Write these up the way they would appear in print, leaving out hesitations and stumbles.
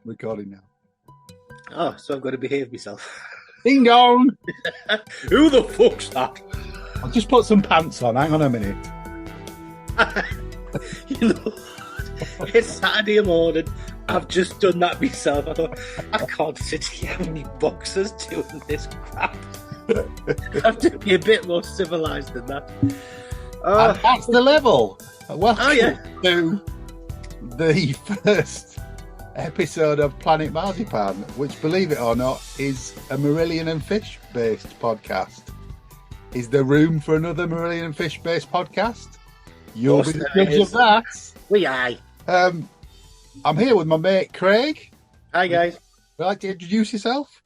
Recording now. Oh, so I've got to behave myself. Ding dong! Who the fuck's that? I'll just put some pants on. Hang on a minute. You know, it's Saturday morning. I've just done that myself. I thought, I can't sit here with my boxers doing this crap. I have to be a bit more civilized than that. And that's the level. Welcome to the first episode of Planet Marzipan, which, believe it or not, is a Marillion and Fish-based podcast. Is there room for another Marillion and Fish-based podcast? You'll be the judge of that. Aye. I'm here with my mate Craig. Hi guys. Would you like to introduce yourself?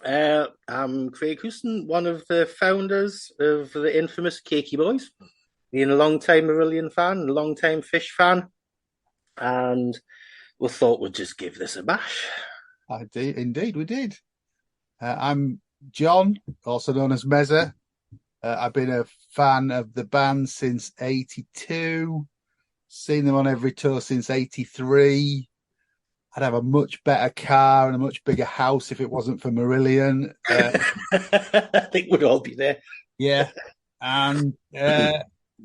I'm Craig Houston, one of the founders of the infamous Cakey Boys. Being a long-time Marillion fan, a long-time Fish fan, and we thought we'd just give this a bash. Indeed, we did. I'm John, also known as Mezza. I've been a fan of the band since '82. Seen them on every tour since '83. I'd have a much better car and a much bigger house if it wasn't for Marillion. I think we'd all be there. Yeah. And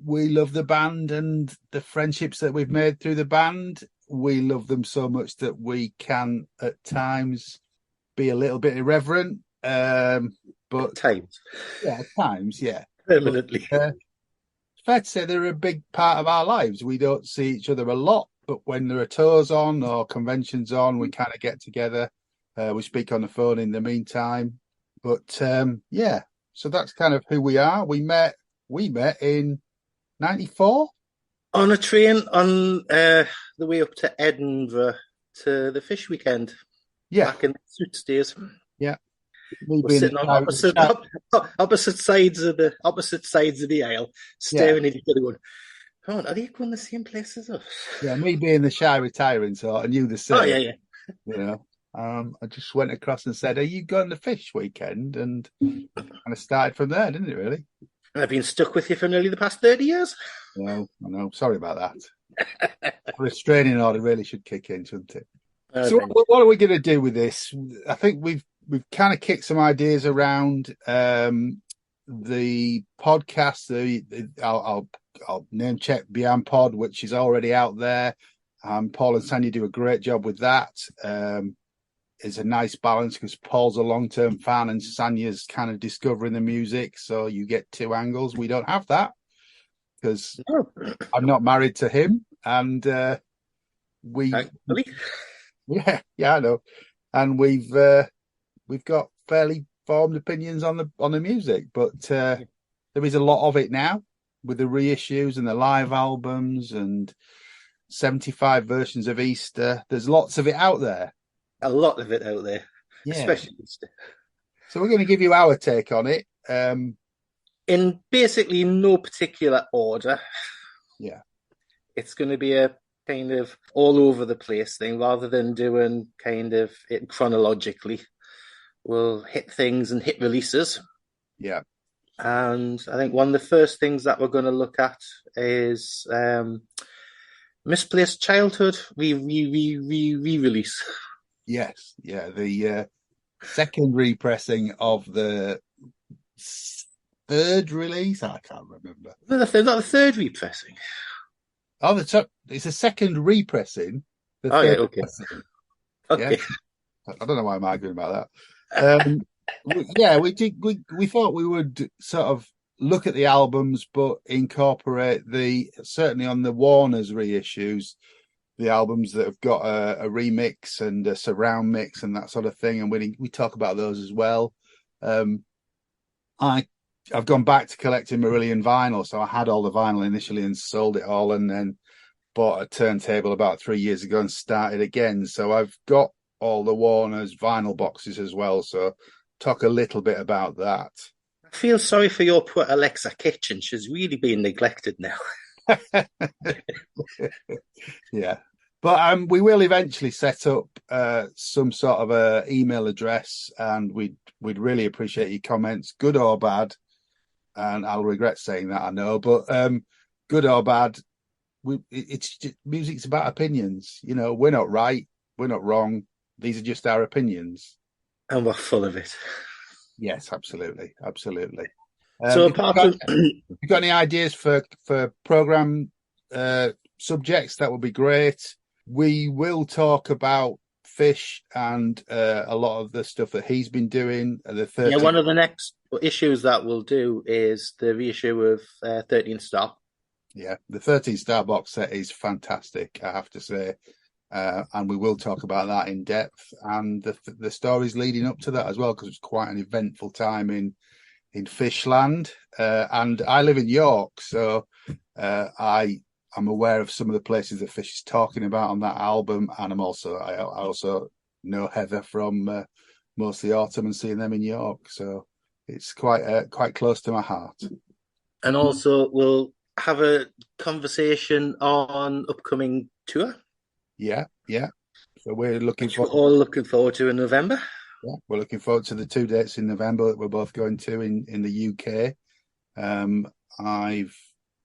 we love the band and the friendships that we've made through the band. We love them so much that we can, at times, be a little bit irreverent. But at times. Yeah, at times, yeah. Permanently. But, fair to say they're a big part of our lives. We don't see each other a lot, but when there are tours on or conventions on, we kind of get together. We speak on the phone in the meantime. But yeah, so that's kind of who we are. We met in '94 on a train on the way up to Edinburgh to the Fish Weekend. Yeah, back in the Suits days. Yeah. We're sitting on opposite sides of the aisle, staring at each other, going, "Oh, are they going the same place as us?" Yeah, me being the shy retiring sort, and you the same. Oh yeah. You know, I just went across and said, "Are you going to Fish Weekend?" And kind of started from there, didn't it? Really. I've been stuck with you for nearly the past 30 years. No, I know. Sorry about that. A restraining order really should kick in, shouldn't it? So what are we going to do with this? I think we've kind of kicked some ideas around the podcast. I'll name check Beyond Pod, which is already out there. Paul and Sanya do a great job with that. It's a nice balance because Paul's a long-term fan and Sanya's kind of discovering the music. So you get two angles. We don't have that because I'm not married to him. And Yeah, I know. And we've got fairly formed opinions on the music, but there is a lot of it now with the reissues and the live albums and 75 versions of Easter. There's lots of it out there. A lot of it out there, especially Easter. So we're going to give you our take on it. In basically no particular order. Yeah. It's going to be a kind of all over the place thing rather than doing kind of it chronologically. We'll hit things and hit releases. Yeah. And I think one of the first things that we're going to look at is Misplaced Childhood re-release. Yes. Yeah. The second repressing of the third release. I can't remember. Not the third repressing. Oh, it's a second repressing. Okay. Yeah. I don't know why I'm arguing about that. We thought we would sort of look at the albums, but incorporate certainly on the Warner's reissues, the albums that have got a remix and a surround mix and that sort of thing, and we talk about those as well. I've gone back to collecting Marillion vinyl, so I had all the vinyl initially and sold it all, and then bought a turntable about 3 years ago and started again. So I've got all the Warner's vinyl boxes as well. So talk a little bit about that. I feel sorry for your poor Alexa Kitchen. She's really being neglected now. Yeah. But we will eventually set up some sort of a email address, and we'd really appreciate your comments, good or bad. And I'll regret saying that, I know, but good or bad, music's about opinions. You know, we're not right, we're not wrong. these are just our opinions. And we're full of it. Yes, absolutely, absolutely. So apart from you got any ideas for program subjects? That would be great. We will talk about fish and a lot of the stuff that he's been doing. The 13th. one of the next issues that we'll do is the reissue of 13 Star. Yeah, the 13 Star box set is fantastic, I have to say. And we will talk about that in depth and the stories leading up to that as well, because it's quite an eventful time in Fishland. And I live in York, so I'm aware of some of the places that Fish is talking about on that album, and I also know Heather from Mostly Autumn and seeing them in York, so it's quite close to my heart. And also we'll have a conversation on upcoming tour. Yeah. So we're all looking forward to in November. Yeah, we're looking forward to the 2 dates in November that we're both going to in the UK. I've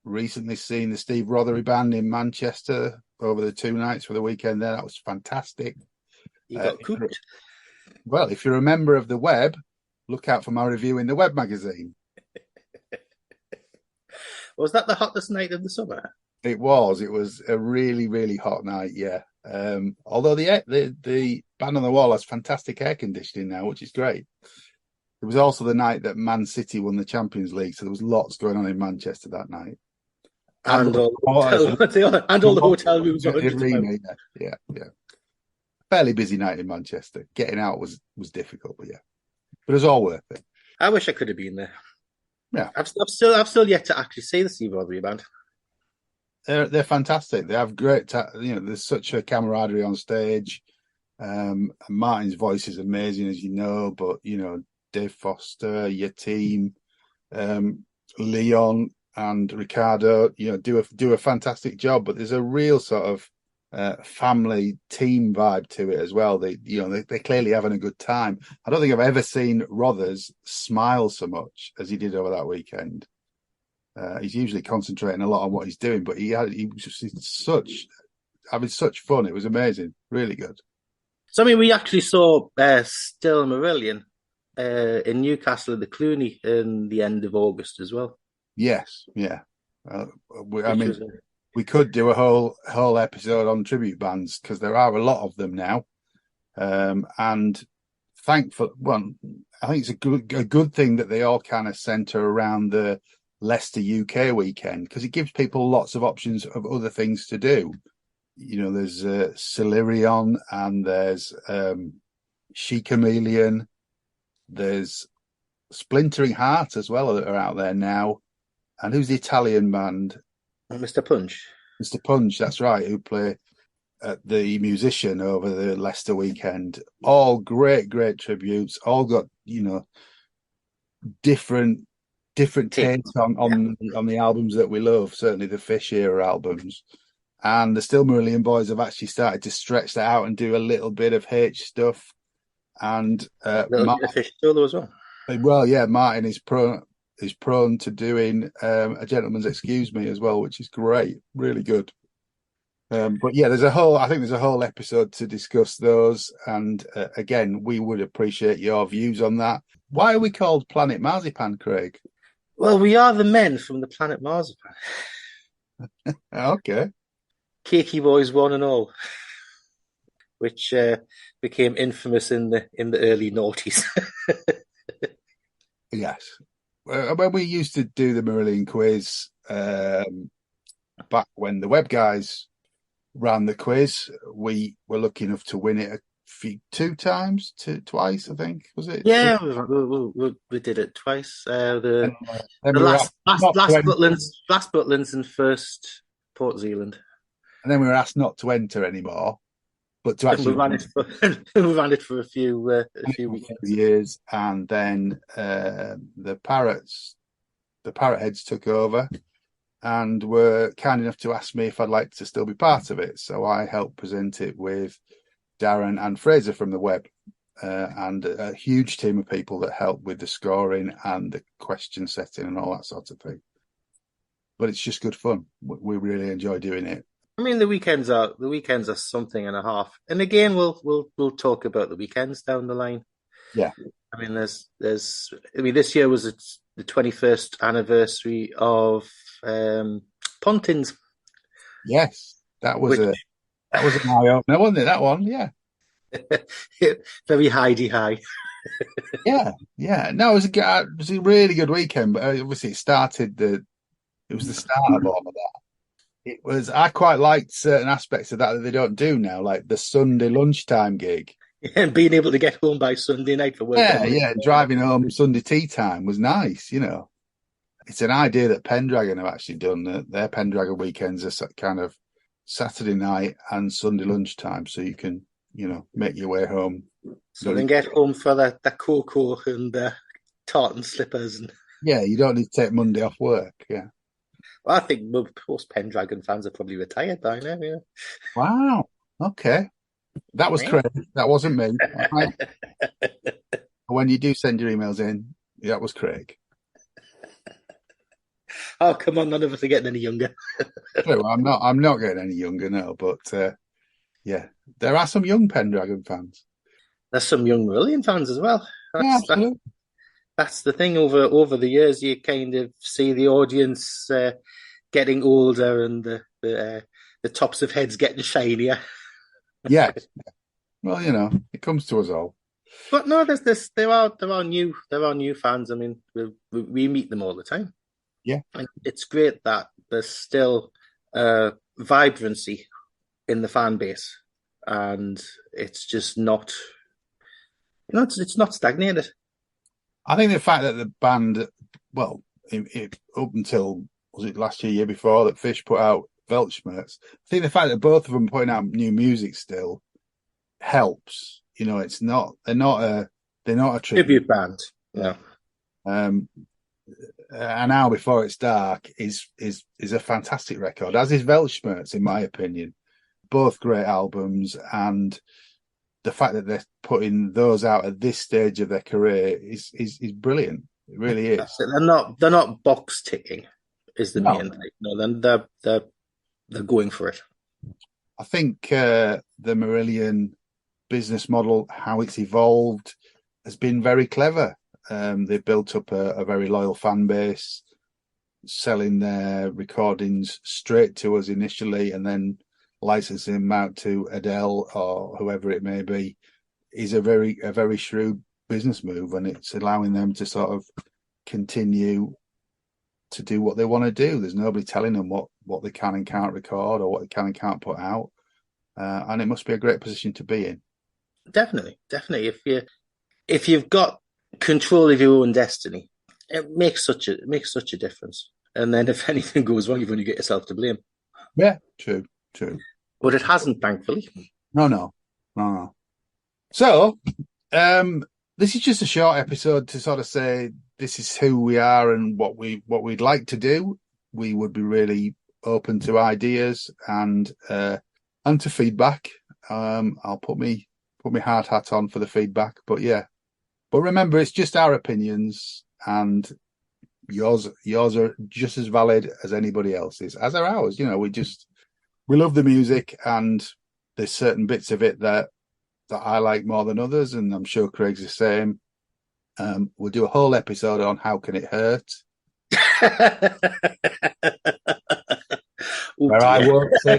recently seen the Steve Rothery band in Manchester over the 2 nights for the weekend there. That was fantastic. You got cooked. Well, if you're a member of the web, look out for my review in the web magazine. Was that the hottest night of the summer? It was a really, really hot night, yeah. Although the band on the wall has fantastic air conditioning now, which is great. It was also the night that Man City won the Champions League, so there was lots going on in Manchester that night. And all the hotel rooms. Yeah. Fairly busy night in Manchester. Getting out was difficult, but yeah. But it was all worth it. I wish I could have been there. Yeah. I've still yet to actually see the Steve Rothery band. They're fantastic. They have great, there's such a camaraderie on stage. Martin's voice is amazing, as you know, but Dave Foster, your team, Leon and Ricardo, do a fantastic job. But there's a real sort of family team vibe to it as well. They're clearly having a good time. I don't think I've ever seen Rothers smile so much as he did over that weekend. He's usually concentrating a lot on what he's doing, but he was just having such fun. It was amazing, really good. So we actually saw Still Marillion in Newcastle at the Clooney in the end of August as well. Yes, yeah. We could do a whole episode on tribute bands because there are a lot of them now, and thankful. Well, I think it's a good thing that they all kind of centre around the Leicester UK weekend, because it gives people lots of options of other things to do. There's Silurion, and there's She Chameleon, there's Splintering Heart as well that are out there now. And who's the Italian band? Mr. Punch. Mr. Punch, that's right, who play at the Musician over the Leicester weekend. All great tributes, all got, different takes on the albums that we love, certainly the Fish era albums. And the Still Marillion boys have actually started to stretch that out and do a little bit of H stuff. And Fish solo as well. Well, yeah, Martin is prone to doing A Gentleman's Excuse Me as well, which is great, really good. But yeah, I think there's a whole episode to discuss those. And again, we would appreciate your views on that. Why are we called Planet Marzipan, Craig? Well, we are the men from the Planet Marzipan. Okay. Cakey Boys one and all, which became infamous in the early noughties. Yes. When we used to do the Marillion quiz, back when the web guys ran the quiz, we were lucky enough to win it twice, I think, was it? Yeah, we did it twice. The last Butlins and first Port Zealand. And then we were asked not to enter anymore, but to actually we ran it for a few weeks. Years, and then the Parrotheads took over and were kind enough to ask me if I'd like to still be part of it. So I helped present it with Darren and Fraser from the web, and a huge team of people that helped with the scoring and the question setting and all that sort of thing. But it's just good fun. We really enjoy doing it. I mean, the weekends are something and a half. And again, we'll talk about the weekends down the line. Yeah. I mean, this year was the 21st anniversary of Pontins, Yes. That was which a that was an eye opener, wasn't it? That one, yeah. very high. Yeah, yeah. No, it was a really good weekend, but obviously it was the start of all of that. It was I quite liked certain aspects of that they don't do now, like the Sunday lunchtime gig. And being able to get home by Sunday night for work on Yeah, Monday yeah. morning. Driving home Sunday tea time was nice, you know. It's an idea that Pendragon have actually done. Their Pendragon weekends are kind of Saturday night and Sunday lunchtime, so you can, make your way home. So then get home for the cocoa and the tartan slippers. And Yeah, you don't need to take Monday off work. Yeah. well, I think most Pendragon fans are probably retired by now. Yeah. Wow. Okay. That was Craig. That wasn't me. All right. When you do send your emails in, that was Craig. Oh, come on, none of us are getting any younger. True, I'm not getting any younger now, but yeah, there are some young Pendragon fans. There's some young Marillion fans as well. Yeah, That's that, absolutely. that's the thing. Over the years, you kind of see the audience getting older and the tops of heads getting shinier. Yes. Well, it comes to us all. But no, there's this. There are new fans. I mean, we meet them all the time. Yeah. And it's great that there's still vibrancy in the fan base, and it's just not, it's not stagnated. I think the fact that the band, well, up until was it last year before that Fish put out Weltschmerz, I think the fact that both of them putting out new music still helps. It's not they're not a Tribute band. Yeah. An Hour Before It's Dark is a fantastic record, as is Weltschmerz, in my opinion. Both great albums, and the fact that they're putting those out at this stage of their career is brilliant. It really is. They're not box ticking is the No. main thing. No, then they're going for it. I think the Marillion business model, how it's evolved, has been very clever. They've built up a very loyal fan base, selling their recordings straight to us initially, and then licensing them out to Adele or whoever it may be, is a very shrewd business move, and it's allowing them to sort of continue to do what they want to do. There's nobody telling them what they can and can't record or what they can and can't put out, and it must be a great position to be in. Definitely. If you've got control of your own destiny, it makes such a difference. And then if anything goes wrong, you've only got yourself to blame. Yeah, true. But it hasn't, thankfully. No. So, this is just a short episode to sort of say this is who we are and what we'd like to do. We would be really open to ideas and to feedback. I'll put me hard hat on for the feedback, but yeah. But remember, it's just our opinions, and yours are just as valid as anybody else's, as are ours. We love the music, and there's certain bits of it that I like more than others, and I'm sure Craig's the same. We'll do a whole episode on How Can It Hurt, where I won't say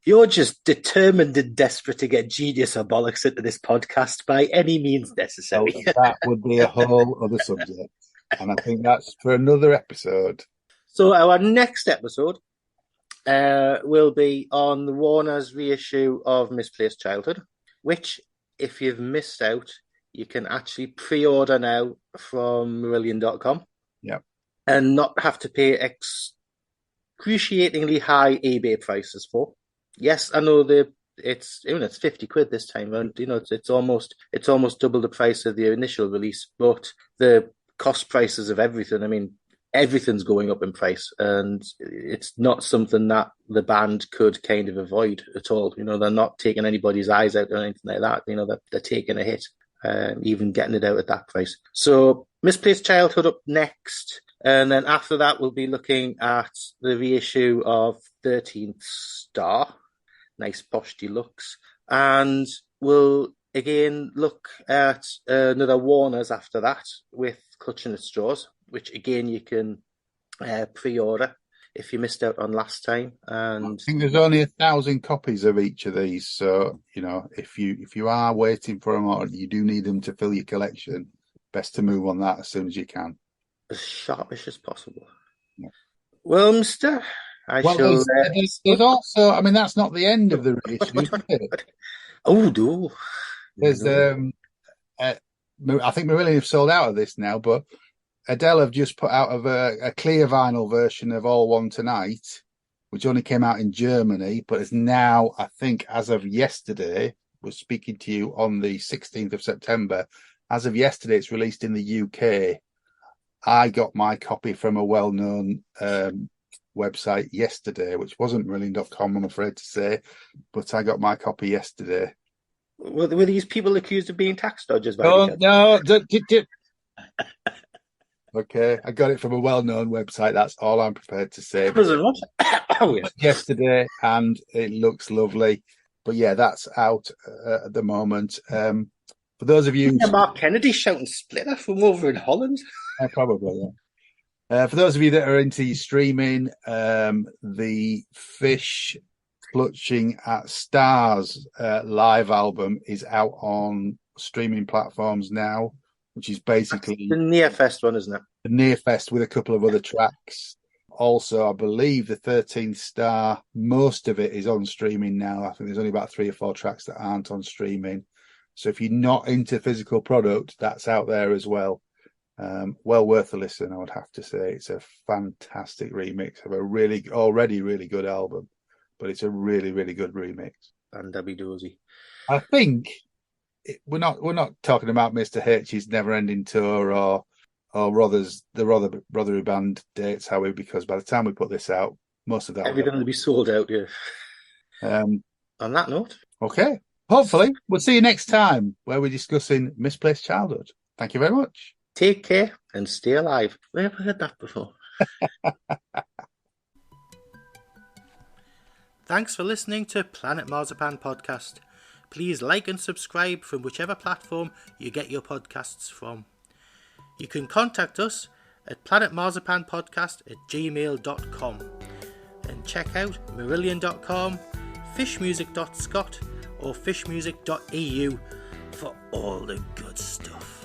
You're just determined and desperate to get Genius or Bollocks into this podcast by any means necessary. That would be a whole other subject, and I think that's for another episode. So our next episode will be on the Warner's reissue of Misplaced Childhood, which, if you've missed out, you can actually pre-order now from Marillion.com. Yeah. And not have to pay excruciatingly high eBay prices for. Yes, I know it's 50 quid this time, and it's almost double the price of the initial release, but the cost prices of everything, I mean, everything's going up in price, and it's not something that the band could kind of avoid at all. They're not taking anybody's eyes out or anything like that. They're taking a hit, even getting it out at that price. So Misplaced Childhood up next. And then after that, we'll be looking at the reissue of 13th Star, nice posh deluxe. And we'll again look at another Warner's after that with Clutching at Straws, which again you can pre-order if you missed out on last time. And I think there's only 1,000 copies of each of these, so if you are waiting for them or you do need them to fill your collection, best to move on that as soon as you can. as sharpish as possible. Yeah. Well, Mister, there's also, I mean, that's not the end of the reissue. What? Oh, do. There's I think Marillion have sold out of this now, but Adele have just put out a clear vinyl version of All One Tonight, which only came out in Germany, but is now, I think, as of yesterday, was speaking to you on the 16th of September. As of yesterday, it's released in the UK. I got my copy from a well-known website yesterday, which wasn't Marillion.com, I'm afraid to say, but I got my copy yesterday. Were these people accused of being tax dodgers? No. Okay, I got it from a well-known website. That's all I'm prepared to say. Yesterday, and it looks lovely. But yeah, that's out at the moment. For those of you, Mark Kennedy shouting "Splitter" from over in Holland. Probably. Yeah. For those of you that are into streaming, the Fish Clutching at Stars live album is out on streaming platforms now, which is basically the Nearfest one, isn't it? The Nearfest with a couple of other tracks. Also, I believe the 13th Star, most of it is on streaming now. I think there's only about 3 or 4 tracks that aren't on streaming. So if you're not into physical product, that's out there as well. Well worth a listen, I would have to say. It's a fantastic remix of a already really good album, but it's a really, really good remix. And Debbie Dozy. I think we're not talking about Mr. H's Never Ending Tour or the Rotherham Band dates, Howie, because by the time we put this out, most of that everything will be sold out. Yeah. On that note, okay. Hopefully, we'll see you next time where we're discussing Misplaced Childhood. Thank you very much. Take care and stay alive. We never heard that before. Thanks for listening to Planet Marzipan Podcast. Please like and subscribe from whichever platform you get your podcasts from. You can contact us at planetmarzipanpodcast@gmail.com and check out Marillion.com, fishmusic.scot or fishmusic.eu for all the good stuff.